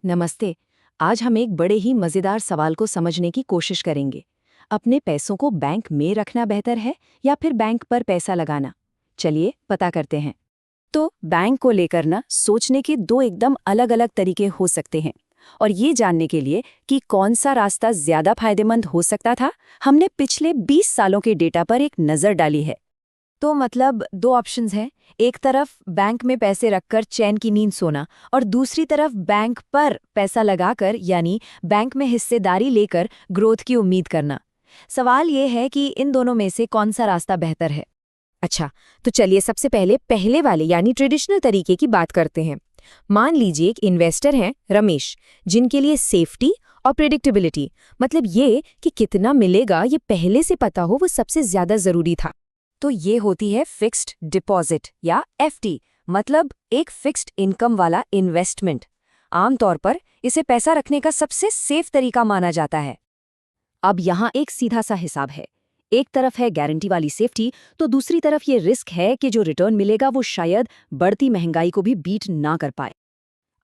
नमस्ते। आज हम एक बड़े ही मजेदार सवाल को समझने की कोशिश करेंगे। अपने पैसों को बैंक में रखना बेहतर है या फिर बैंक पर पैसा लगाना? चलिए पता करते हैं। तो बैंक को लेकर ना सोचने के दो एकदम अलग अलग तरीके हो सकते हैं। और ये जानने के लिए कि कौन सा रास्ता ज्यादा फायदेमंद हो सकता था, हमने पिछले 20 सालों के डेटा पर एक नजर डाली है। तो मतलब दो ऑप्शंस हैं। एक तरफ बैंक में पैसे रखकर चैन की नींद सोना और दूसरी तरफ बैंक पर पैसा लगाकर यानी बैंक में हिस्सेदारी लेकर ग्रोथ की उम्मीद करना। सवाल ये है कि इन दोनों में से कौन सा रास्ता बेहतर है। अच्छा, तो चलिए सबसे पहले पहले वाले यानी ट्रेडिशनल तरीके की बात करते हैं। मान लीजिए एक इन्वेस्टर हैं रमेश, जिनके लिए सेफ्टी और प्रेडिक्टेबिलिटी मतलब ये कि कितना मिलेगा ये पहले से पता हो वो सबसे ज्यादा जरूरी था। तो ये होती है फिक्स्ड डिपॉजिट या एफडी, मतलब एक फिक्स्ड इनकम वाला इन्वेस्टमेंट। आमतौर पर इसे पैसा रखने का सबसे सेफ तरीका माना जाता है। अब यहाँ एक सीधा सा हिसाब है। एक तरफ है गारंटी वाली सेफ्टी, तो दूसरी तरफ ये रिस्क है कि जो रिटर्न मिलेगा वो शायद बढ़ती महंगाई को भी बीट ना कर पाए।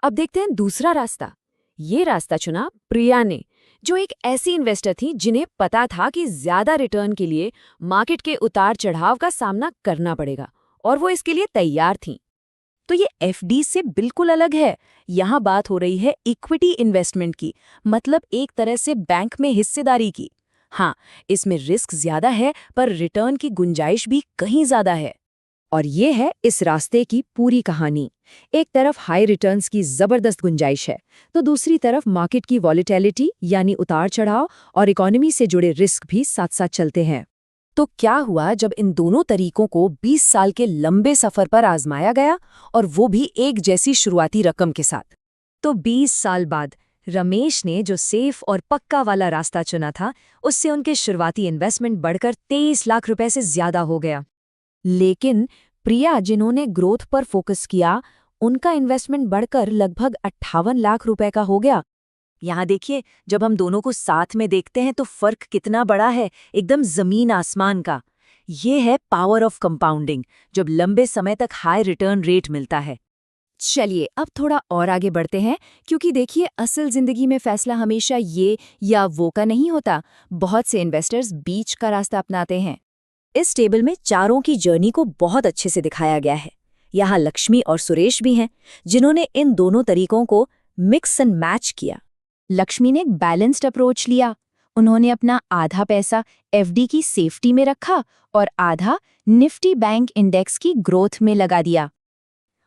अब देखते हैं दूसरा रास्ता। ये रास्ता चुना प्रिया ने, जो एक ऐसी इन्वेस्टर थी जिन्हें पता था कि ज्यादा रिटर्न के लिए मार्केट के उतार चढ़ाव का सामना करना पड़ेगा और वो इसके लिए तैयार थीं। तो ये एफडी से बिल्कुल अलग है। यहाँ बात हो रही है इक्विटी इन्वेस्टमेंट की, मतलब एक तरह से बैंक में हिस्सेदारी की। हाँ, इसमें रिस्क ज्यादा है पर रिटर्न की गुंजाइश भी कहीं ज्यादा है। और ये है इस रास्ते की पूरी कहानी। एक तरफ हाई रिटर्न्स की जबरदस्त गुंजाइश है, तो दूसरी तरफ मार्केट की वॉलेटिलिटी यानी उतार चढ़ाव और इकोनॉमी से जुड़े रिस्क भी साथ साथ चलते हैं। तो क्या हुआ जब इन दोनों तरीकों को 20 साल के लंबे सफर पर आजमाया गया, और वो भी एक जैसी शुरुआती रकम के साथ? तो 20 साल बाद रमेश ने जो सेफ और पक्का वाला रास्ता चुना था, उससे उनके शुरुआती इन्वेस्टमेंट बढ़कर 23 लाख रुपए से ज्यादा हो गया। लेकिन प्रिया, जिन्होंने ग्रोथ पर फोकस किया, उनका इन्वेस्टमेंट बढ़कर लगभग 58 लाख रुपए का हो गया। यहाँ देखिए, जब हम दोनों को साथ में देखते हैं तो फर्क कितना बड़ा है, एकदम जमीन आसमान का। ये है पावर ऑफ कंपाउंडिंग, जब लंबे समय तक हाई रिटर्न रेट मिलता है। चलिए अब थोड़ा और आगे बढ़ते हैं, क्योंकि देखिए असल जिंदगी में फैसला हमेशा ये या वो का नहीं होता। बहुत से इन्वेस्टर्स बीच का रास्ता अपनाते हैं। इस टेबल में चारों की जर्नी को बहुत अच्छे से दिखाया गया है। यहाँ लक्ष्मी और सुरेश भी हैं, जिन्होंने इन दोनों तरीकों को मिक्स एंड मैच किया। लक्ष्मी ने एक बैलेंस्ड अप्रोच लिया। उन्होंने अपना आधा पैसा एफडी की सेफ्टी में रखा और आधा निफ्टी बैंक इंडेक्स की ग्रोथ में लगा दिया।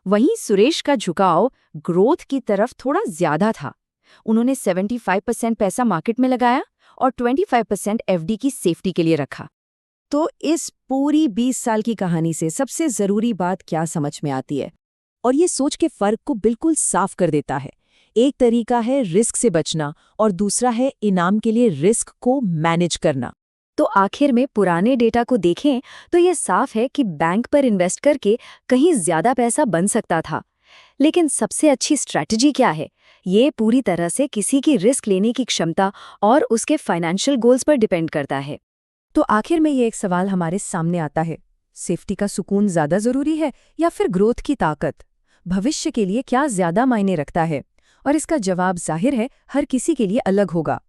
वहीं सुरेश का झुकाव ग्रोथ की तरफ थोड़ा ज्यादा था। उन्होंने 75% पैसा मार्केट में लगाया और 25% एफडी की सेफ्टी के लिए रखा। तो इस पूरी 20 साल की कहानी से सबसे जरूरी बात क्या समझ में आती है, और ये सोच के फर्क को बिल्कुल साफ कर देता है। एक तरीका है रिस्क से बचना और दूसरा है इनाम के लिए रिस्क को मैनेज करना। तो आखिर में पुराने डेटा को देखें तो ये साफ है कि बैंक पर इन्वेस्ट करके कहीं ज्यादा पैसा बन सकता था। लेकिन सबसे अच्छी स्ट्रैटेजी क्या है, ये पूरी तरह से किसी की रिस्क लेने की क्षमता और उसके फाइनेंशियल गोल्स पर डिपेंड करता है। तो आखिर में ये एक सवाल हमारे सामने आता है, सेफ्टी का सुकून ज्यादा जरूरी है या फिर ग्रोथ की ताकत? भविष्य के लिए क्या ज्यादा मायने रखता है? और इसका जवाब जाहिर है हर किसी के लिए अलग होगा।